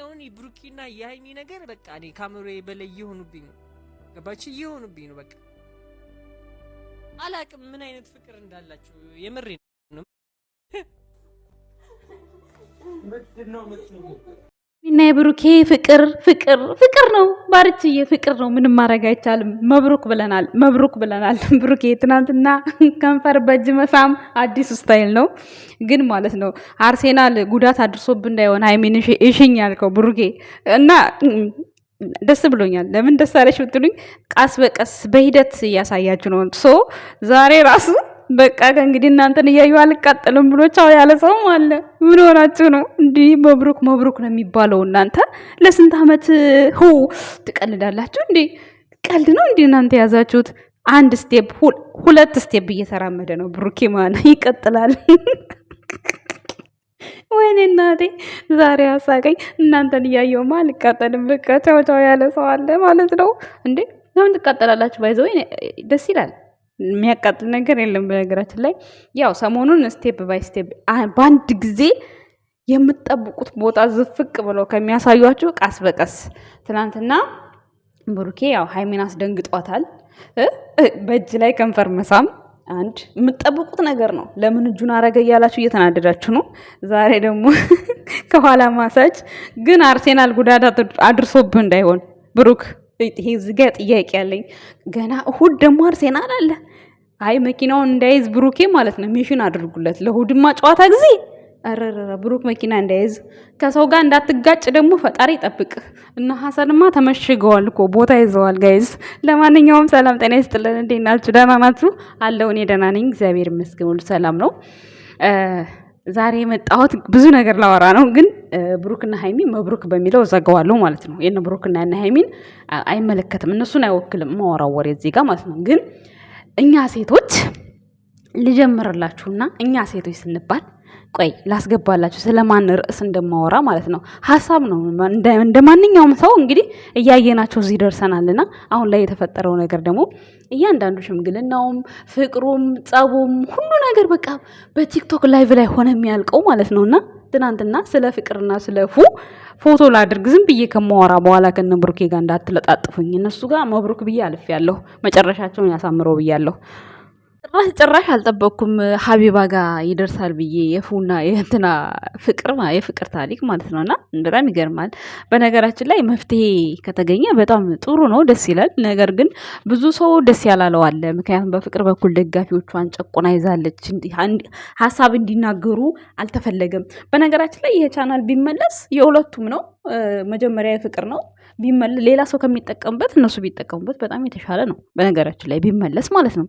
አሁን የብሩኬና የሃይሚ ነገር በቃ እኔ ካሜራዬ በላይ የሆኑብኝ ነው። ገባችሁ? የሆኑብኝ ነው በቃ አላቅም ምን አይነት ፍቅር እንዳላችሁ የምሬ ነው። እና የብሩኬ ፍቅር ነው ባርችዬ፣ ፍቅር ነው። ምንም ማድረግ አይቻልም። መብሩክ ብለናል። ብሩኬ ትናንትና ከንፈር በእጅ መሳም አዲስ ስታይል ነው ግን ማለት ነው። አርሴናል ጉዳት አድርሶብን እንዳይሆን ሃይሚን እሽኝ ያልከው ብሩኬ እና ደስ ብሎኛል። ለምን ደስ አለሽ ብትሉኝ ቃስ በቀስ በሂደት እያሳያችሁ ነው። ዛሬ ራሱ በቃ ከእንግዲህ እናንተን እያዩ አልቃጠልም ብሎ ቻው ያለ ሰውም አለ። ምን ሆናችሁ ነው እንዲህ? መብሩክ ነው የሚባለው። እናንተ ለስንት ዓመት ትቀልዳላችሁ እንዴ? ቀልድ ነው እንዴ እናንተ ያዛችሁት? አንድ ስቴፕ ሁለት ስቴፕ እየተራመደ ነው ብሩኬ ማለት ይቀጥላል። ወይኔ እናቴ ዛሬ አሳቀኝ። እናንተን እያየውማ አልቃጠልም በቃ ቻው ያለ ሰው አለ ማለት ነው እንዴ? ለምን ትቃጠላላችሁ? ባይዘው ደስ ይላል። የሚያቃጥል ነገር የለም። በነገራችን ላይ ያው ሰሞኑን ስቴፕ ባይ ስቴፕ በአንድ ጊዜ የምትጠብቁት ቦታ ዝፍቅ ብለው ከሚያሳዩአችሁ ቀስ በቀስ ትናንትና ብሩኬ ያው ሃይሚን አስደንግጧታል። በእጅ ላይ ከንፈር መሳም አንድ የምትጠብቁት ነገር ነው። ለምን እጁን አረገ እያላችሁ እየተናደዳችሁ ነው። ዛሬ ደግሞ ከኋላ ማሳጅ ግን አርሴናል ጉዳት አድርሶብህ እንዳይሆን ብሩክ፣ ይሄ ዝጋ ጥያቄ ያለኝ ገና እሁድ ደግሞ አርሴናል አለ። አይ መኪናውን እንዳይዝ ብሩኬ ማለት ነው ሚሽን አድርጉለት ለእሁድማ ጨዋታ ጊዜ። አረረረ ብሩክ መኪና እንዳይዝ ከሰው ጋር እንዳትጋጭ ደግሞ ፈጣሪ ይጠብቅ። እና ሐሰንማ ተመሽገዋል እኮ ቦታ ይዘዋል ጋይዝ። ለማንኛውም ሰላም ጤና ይስጥልን። እንዴት ናችሁ? ደህና ናችሁ? አለው እኔ ደህና ነኝ እግዚአብሔር ይመስገን፣ ሁሉ ሰላም ነው። ዛሬ የመጣሁት ብዙ ነገር ላወራ ነው፣ ግን ብሩክና ሃይሚ መብሩክ በሚለው ዘጋዋለሁ ማለት ነው። የነ ብሩክና የነ ሃይሚን አይመለከትም፣ እነሱን አይወክልም ማወራው ወሬ እዚህ ጋር ማለት ነው። ግን እኛ ሴቶች ልጀምርላችሁና እኛ ሴቶች ስንባል ቆይ ላስገባላችሁ ስለማን ርዕስ እንደማወራ ማለት ነው። ሀሳብ ነው እንደ ማንኛውም ሰው እንግዲህ እያየናቸው እዚህ ደርሰናልና አሁን ላይ የተፈጠረው ነገር ደግሞ እያንዳንዱ ሽምግልናውም ፍቅሩም ጸቡም ሁሉ ነገር በቃ በቲክቶክ ላይቭ ላይ ሆነ የሚያልቀው ማለት ነውና ትናንትና ስለ ፍቅርና ስለ ፎቶ ላድርግ ዝም ብዬ ከማወራ በኋላ ከነ ብሩኬ ጋር እንዳትለጣጥፉኝ። እነሱ ጋር መብሩክ ብዬ አልፌያለሁ፣ መጨረሻቸውን ያሳምረው ብያለሁ። ጭራሽ አልጠበቅኩም ሀቢባ ጋር ይደርሳል ብዬ የፉና የእንትና የፍቅር ታሪክ ማለት ነውና በጣም ይገርማል። በነገራችን ላይ መፍትሄ ከተገኘ በጣም ጥሩ ነው፣ ደስ ይላል። ነገር ግን ብዙ ሰው ደስ ያላለው አለ። ምክንያቱም በፍቅር በኩል ደጋፊዎቿን ጨቆና ይዛለች፣ ሀሳብ እንዲናገሩ አልተፈለገም። በነገራችን ላይ ይሄ ቻናል ቢመለስ የሁለቱም ነው። መጀመሪያ የፍቅር ነው ቢመለስ ሌላ ሰው ከሚጠቀምበት እነሱ ቢጠቀሙበት በጣም የተሻለ ነው። በነገራችን ላይ ቢመለስ ማለት ነው።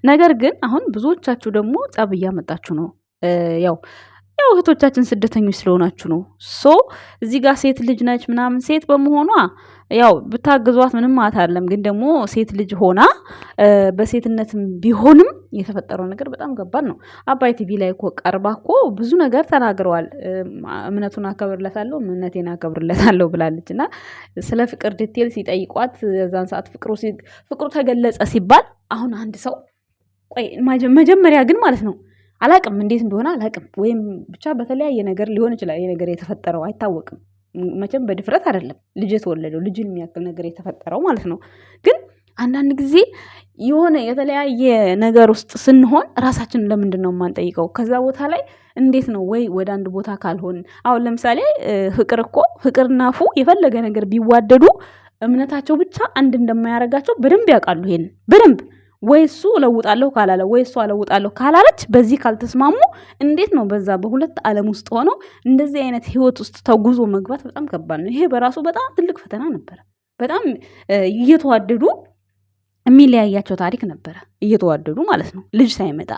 ነገር ግን አሁን ብዙዎቻችሁ ደግሞ ጸብ እያመጣችሁ ነው። ያው እህቶቻችን ስደተኞች ስለሆናችሁ ነው። እዚህ ጋር ሴት ልጅ ነች ምናምን ሴት በመሆኗ ያው ብታግዟት ምንም ማለት አይደለም። ግን ደግሞ ሴት ልጅ ሆና በሴትነትም ቢሆንም የተፈጠረው ነገር በጣም ከባድ ነው። አባይ ቲቪ ላይ እኮ ቀርባ እኮ ብዙ ነገር ተናግረዋል። እምነቱን አከብርለታለሁ እምነቴን አከብርለታለሁ ብላለች። እና ስለ ፍቅር ዲቴል ሲጠይቋት የዛን ሰዓት ፍቅሩ ተገለጸ ሲባል አሁን አንድ ሰው ቆይ መጀመሪያ ግን ማለት ነው አላቅም እንዴት እንደሆነ አላቅም። ወይም ብቻ በተለያየ ነገር ሊሆን ይችላል። ይሄ ነገር የተፈጠረው አይታወቅም። መቼም በድፍረት አይደለም ልጅ የተወለደው ልጅን የሚያክል ነገር የተፈጠረው ማለት ነው። ግን አንዳንድ ጊዜ የሆነ የተለያየ ነገር ውስጥ ስንሆን ራሳችንን ለምንድን ነው የማንጠይቀው? ከዛ ቦታ ላይ እንዴት ነው ወይ ወደ አንድ ቦታ ካልሆን አሁን ለምሳሌ ፍቅርና የፈለገ ነገር ቢዋደዱ እምነታቸው ብቻ አንድ እንደማያረጋቸው በደንብ ያውቃሉ። ይሄን በደንብ ወይ እሱ እለውጣለሁ ካላለ ወይ እሱ እለውጣለሁ ካላለች በዚህ ካልተስማሙ እንዴት ነው በዛ በሁለት ዓለም ውስጥ ሆነው እንደዚህ አይነት ህይወት ውስጥ ተጉዞ መግባት በጣም ከባድ ነው። ይሄ በራሱ በጣም ትልቅ ፈተና ነበረ። በጣም እየተዋደዱ የሚለያያቸው ታሪክ ነበረ፣ እየተዋደዱ ማለት ነው ልጅ ሳይመጣ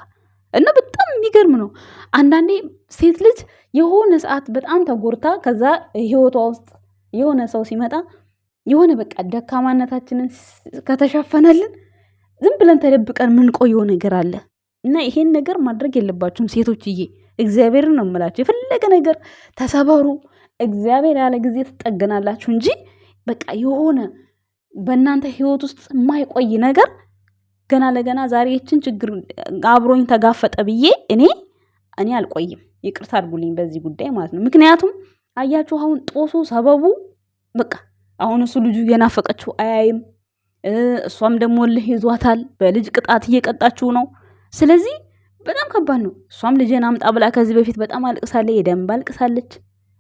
እና በጣም የሚገርም ነው። አንዳንዴ ሴት ልጅ የሆነ ሰዓት በጣም ተጎርታ ከዛ ህይወቷ ውስጥ የሆነ ሰው ሲመጣ የሆነ በቃ ደካማነታችንን ከተሸፈነልን ዝም ብለን ተደብቀን ምን ቆየው ነገር አለ እና ይሄን ነገር ማድረግ የለባችሁም ሴቶችዬ። እግዚአብሔርን ነው የምላችሁ። የፈለገ ነገር ተሰበሩ፣ እግዚአብሔር ያለ ጊዜ ትጠገናላችሁ እንጂ በቃ የሆነ በእናንተ ህይወት ውስጥ የማይቆይ ነገር ገና ለገና ዛሬ ይችን ችግር አብሮኝ ተጋፈጠ ብዬ እኔ አልቆይም። ይቅርታ አድርጉልኝ በዚህ ጉዳይ ማለት ነው። ምክንያቱም አያችሁ አሁን ጦሱ ሰበቡ በቃ አሁን እሱ ልጁ የናፈቀችው አያይም፣ እሷም ደግሞ ልህ ይዟታል። በልጅ ቅጣት እየቀጣችው ነው። ስለዚህ በጣም ከባድ ነው። እሷም ልጄን አምጣ ብላ ከዚህ በፊት በጣም አልቅሳለች፣ የደንብ አልቅሳለች።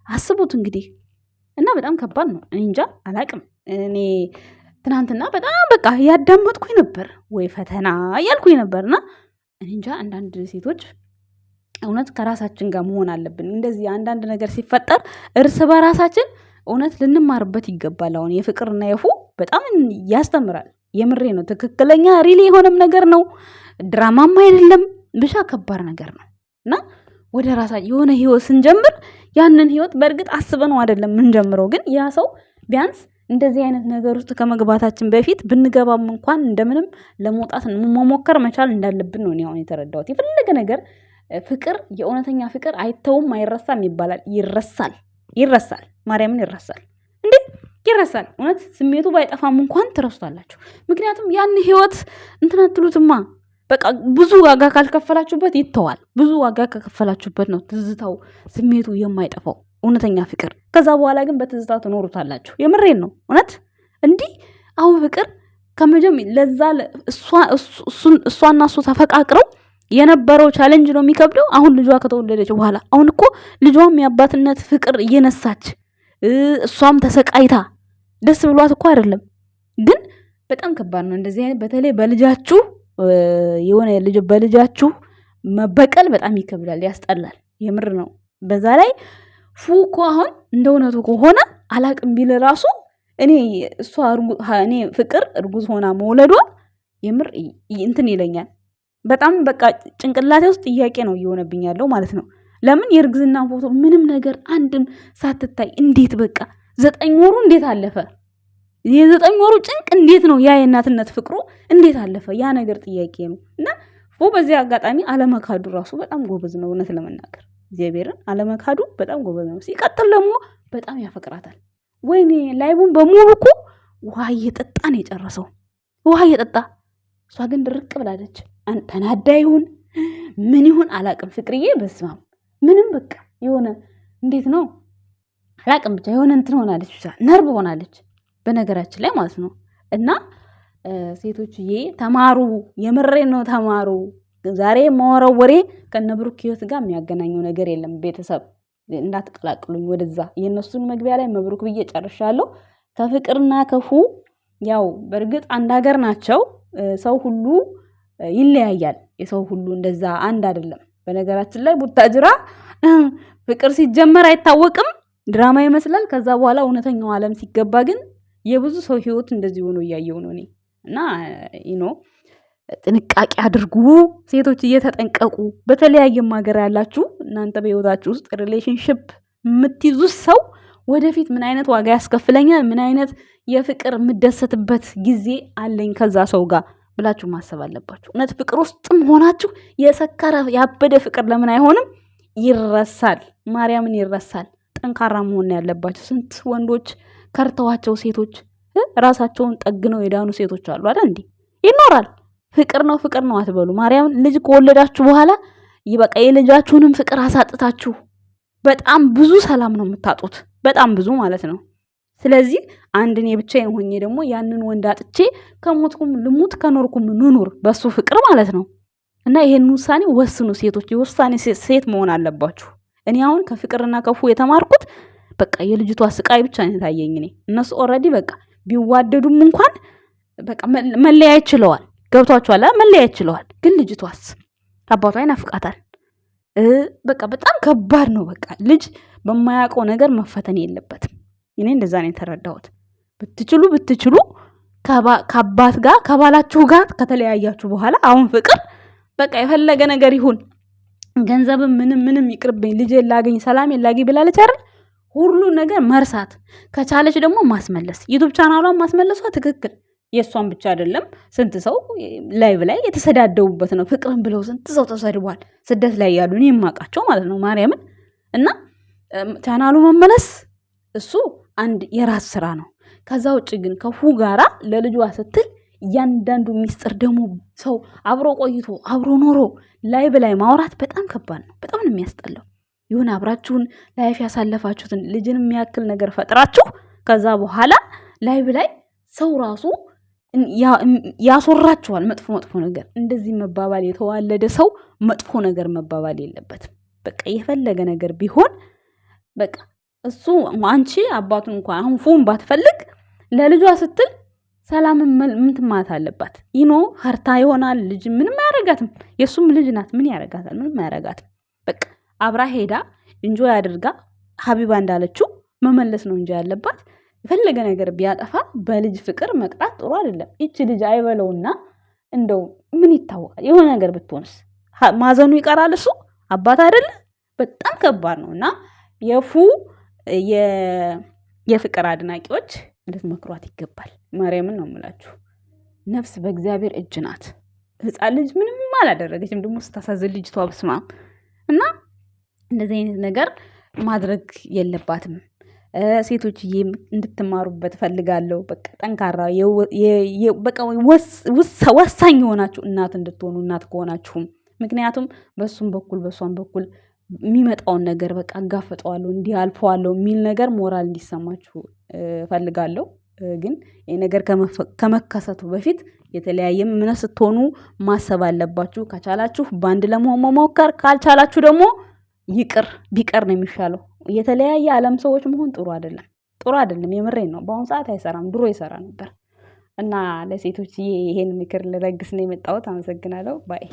አስቡት እንግዲህ እና በጣም ከባድ ነው። እኔ እንጃ አላቅም። እኔ ትናንትና በጣም በቃ ያዳመጥኩኝ ነበር ወይ ፈተና እያልኩኝ ነበርና እኔ እንጃ አንዳንድ ሴቶች እውነት ከራሳችን ጋር መሆን አለብን። እንደዚህ አንዳንድ ነገር ሲፈጠር እርስ በራሳችን እውነት ልንማርበት ይገባል። አሁን የፍቅርና የፉ በጣም ያስተምራል። የምሬ ነው። ትክክለኛ ሪሊ የሆነም ነገር ነው። ድራማም አይደለም። ብቻ ከባድ ነገር ነው እና ወደ ራሳችን የሆነ ህይወት ስንጀምር ያንን ህይወት በእርግጥ አስበነው አይደለም የምንጀምረው፣ ግን ያ ሰው ቢያንስ እንደዚህ አይነት ነገር ውስጥ ከመግባታችን በፊት ብንገባም እንኳን እንደምንም ለመውጣት መሞከር መቻል እንዳለብን ነው አሁን የተረዳሁት። የፈለገ ነገር ፍቅር፣ የእውነተኛ ፍቅር አይተውም አይረሳም ይባላል። ይረሳል። ማርያምን ይረሳል እንዴ! ይረሳል። እውነት ስሜቱ ባይጠፋም እንኳን ትረሱታላችሁ። ምክንያቱም ያን ህይወት እንትን አትሉትማ። በቃ ብዙ ዋጋ ካልከፈላችሁበት ይተዋል። ብዙ ዋጋ ከከፈላችሁበት ነው ትዝታው ስሜቱ የማይጠፋው እውነተኛ ፍቅር። ከዛ በኋላ ግን በትዝታ ትኖሩታላችሁ። የምሬን ነው እውነት። እንዲህ አሁን ፍቅር ለዛ እሷና እሱ ተፈቃቅረው የነበረው ቻሌንጅ ነው የሚከብደው። አሁን ልጇ ከተወለደች በኋላ አሁን እኮ ልጇም የአባትነት ፍቅር እየነሳች እሷም ተሰቃይታ ደስ ብሏት እኮ አይደለም። ግን በጣም ከባድ ነው እንደዚህ አይነት በተለይ በልጃችሁ የሆነ በልጃችሁ መበቀል በጣም ይከብዳል፣ ያስጠላል። የምር ነው። በዛ ላይ ፉ እኮ አሁን እንደ እውነቱ ከሆነ አላቅም ቢል ራሱ እኔ ፍቅር እርጉዝ ሆና መውለዷ የምር እንትን ይለኛል በጣም በቃ ጭንቅላቴ ውስጥ ጥያቄ ነው እየሆነብኝ ያለው ማለት ነው። ለምን የእርግዝና ፎቶ ምንም ነገር አንድም ሳትታይ እንዴት በቃ 9 ወሩ እንዴት አለፈ? የ9 ወሩ ጭንቅ እንዴት ነው? ያ የእናትነት ፍቅሩ እንዴት አለፈ? ያ ነገር ጥያቄ ነው። እና ፉ በዚህ አጋጣሚ አለመካዱ ራሱ በጣም ጎበዝ ነው። እውነት ለመናገር እግዚአብሔርን አለመካዱ በጣም ጎበዝ ነው። ሲቀጥል ደግሞ በጣም ያፈቅራታል። ወይኔ ላይቡን በሙሉ እኮ ውሃ እየጠጣ ነው የጨረሰው። ውሃ እየጠጣ እሷ ግን ድርቅ ብላለች። ተናዳ ይሁን ምን ይሁን አላቅም። ፍቅርዬ በስማም ምንም በቃ የሆነ እንዴት ነው አላቅም። ብቻ የሆነ እንትን ሆናለች፣ ብቻ ነርቭ ሆናለች በነገራችን ላይ ማለት ነው። እና ሴቶችዬ ተማሩ፣ የምሬን ነው ተማሩ። ዛሬ የማወራው ወሬ ከነብሩክ ህይወት ጋር የሚያገናኘው ነገር የለም። ቤተሰብ እንዳትቀላቅሉኝ ወደዛ። የእነሱን መግቢያ ላይ መብሩክ ብዬ ጨርሻለሁ። ከፍቅርና ከፉ ያው በእርግጥ አንድ ሀገር ናቸው። ሰው ሁሉ ይለያያል። የሰው ሁሉ እንደዛ አንድ አይደለም። በነገራችን ላይ ቡታጅራ ፍቅር ሲጀመር አይታወቅም፣ ድራማ ይመስላል። ከዛ በኋላ እውነተኛው ዓለም ሲገባ ግን የብዙ ሰው ህይወት እንደዚህ ሆኖ እያየው ነው እኔ። እና ጥንቃቄ አድርጉ ሴቶች፣ እየተጠንቀቁ። በተለያየም ሀገር ያላችሁ እናንተ በህይወታችሁ ውስጥ ሪሌሽንሽፕ የምትይዙት ሰው ወደፊት ምን አይነት ዋጋ ያስከፍለኛል፣ ምን አይነት የፍቅር የምደሰትበት ጊዜ አለኝ ከዛ ሰው ጋር ብላችሁ ማሰብ አለባችሁ። እውነት ፍቅር ውስጥም ሆናችሁ የሰከረ ያበደ ፍቅር ለምን አይሆንም? ይረሳል። ማርያምን ይረሳል። ጠንካራ መሆን ያለባችሁ። ስንት ወንዶች ከርተዋቸው ሴቶች ራሳቸውን ጠግነው የዳኑ ሴቶች አሉ አይደል? እንዴ ይኖራል። ፍቅር ነው አትበሉ። ማርያምን ልጅ ከወለዳችሁ በኋላ ይበቃ የልጃችሁንም ፍቅር አሳጥታችሁ በጣም ብዙ ሰላም ነው የምታጡት፣ በጣም ብዙ ማለት ነው። ስለዚህ አንድ እኔ ብቻዬን ሆኜ ደግሞ ያንን ወንድ አጥቼ ከሞትኩም ልሙት ከኖርኩም ኑኑር በሱ ፍቅር ማለት ነው። እና ይሄን ውሳኔ ወስኑ ሴቶች፣ የውሳኔ ሴት መሆን አለባችሁ። እኔ አሁን ከፍቅርና ከፉ የተማርኩት በቃ የልጅቷ ስቃይ ብቻ ነው ታየኝ። እኔ እነሱ ኦልሬዲ በቃ ቢዋደዱም እንኳን በቃ መለያ ይችላል። ገብቷችኋል? መለያ ይችላል። ግን ልጅቷስ አባቷ ይናፍቃታል። በቃ በጣም ከባድ ነው። በቃ ልጅ በማያውቀው ነገር መፈተን የለበትም። እኔ እንደዛ ነው የተረዳሁት። ብትችሉ ከአባት ጋር ከባላችሁ ጋር ከተለያያችሁ በኋላ አሁን ፍቅር በቃ የፈለገ ነገር ይሁን ገንዘብም ምንም ይቅርብኝ፣ ልጅ ላገኝ፣ ሰላም ላገኝ ብላለች አይደል? ሁሉ ነገር መርሳት ከቻለች ደግሞ ማስመለስ። ዩቲዩብ ቻናሏን ማስመለሷ ትክክል። የእሷን ብቻ አይደለም፣ ስንት ሰው ላይቭ ላይ የተሰዳደቡበት ነው። ፍቅርን ብለው ስንት ሰው ተሰድቧል፣ ስደት ላይ ያሉ እኔ የማውቃቸው ማለት ነው ማርያምን። እና ቻናሉ መመለስ እሱ አንድ የራስ ስራ ነው። ከዛ ውጭ ግን ከፉ ጋራ ለልጇ ስትል እያንዳንዱ ሚስጥር ደግሞ ሰው አብሮ ቆይቶ አብሮ ኖሮ ላይቭ ላይ ማውራት በጣም ከባድ ነው። በጣም ነው የሚያስጠላው። ይሁን አብራችሁን ላይፍ ያሳለፋችሁትን ልጅን የሚያክል ነገር ፈጥራችሁ ከዛ በኋላ ላይቭ ላይ ሰው ራሱ ያስወራችኋል መጥፎ መጥፎ ነገር። እንደዚህ መባባል የተዋለደ ሰው መጥፎ ነገር መባባል የለበትም። በቃ የፈለገ ነገር ቢሆን በቃ እሱ አንቺ አባቱን እንኳን አሁን ፉን ባትፈልግ ለልጇ ስትል ሰላምን ምን ትማት አለባት? ይኖ ሀርታ ይሆናል ልጅ ምንም አያረጋትም። የሱም ልጅ ናት። ምን ያረጋታል? ምንም አያረጋትም። በቃ አብራ ሄዳ እንጆይ አድርጋ ሀቢባ እንዳለችው መመለስ ነው እንጂ ያለባት። የፈለገ ነገር ቢያጠፋ በልጅ ፍቅር መቅጣት ጥሩ አይደለም። ይቺ ልጅ አይበለውና እንደው ምን ይታወቃል? የሆነ ነገር ብትሆንስ ማዘኑ ይቀራል። እሱ አባት አይደለ? በጣም ከባድ ነው። እና የፉ የፍቅር አድናቂዎች እንድትመክሯት ይገባል። ማርያምን ነው የምላችሁ። ነፍስ በእግዚአብሔር እጅ ናት። ህፃን ልጅ ምንም አላደረገችም። ደግሞ ስታሳዝን ልጅቷ በስማም። እና እንደዚህ አይነት ነገር ማድረግ የለባትም። ሴቶችዬም እንድትማሩበት ፈልጋለሁ። በቃ ጠንካራ በቃ ወሳኝ የሆናችሁ እናት እንድትሆኑ እናት ከሆናችሁም ምክንያቱም በሱም በኩል በሷም በኩል የሚመጣውን ነገር በቃ አጋፈጠዋለሁ እንዲህ አልፈዋለሁ የሚል ነገር ሞራል እንዲሰማችሁ ፈልጋለሁ። ግን ይህ ነገር ከመከሰቱ በፊት የተለያየ ምን ስትሆኑ ማሰብ አለባችሁ። ከቻላችሁ በአንድ ለመሆን መሞከር፣ ካልቻላችሁ ደግሞ ይቅር ቢቀር ነው የሚሻለው። የተለያየ ዓለም ሰዎች መሆን ጥሩ አይደለም። የምሬን ነው። በአሁኑ ሰዓት አይሰራም፣ ድሮ ይሰራ ነበር። እና ለሴቶች ይሄን ምክር ልረግስ ነው የመጣሁት። አመሰግናለሁ ባይ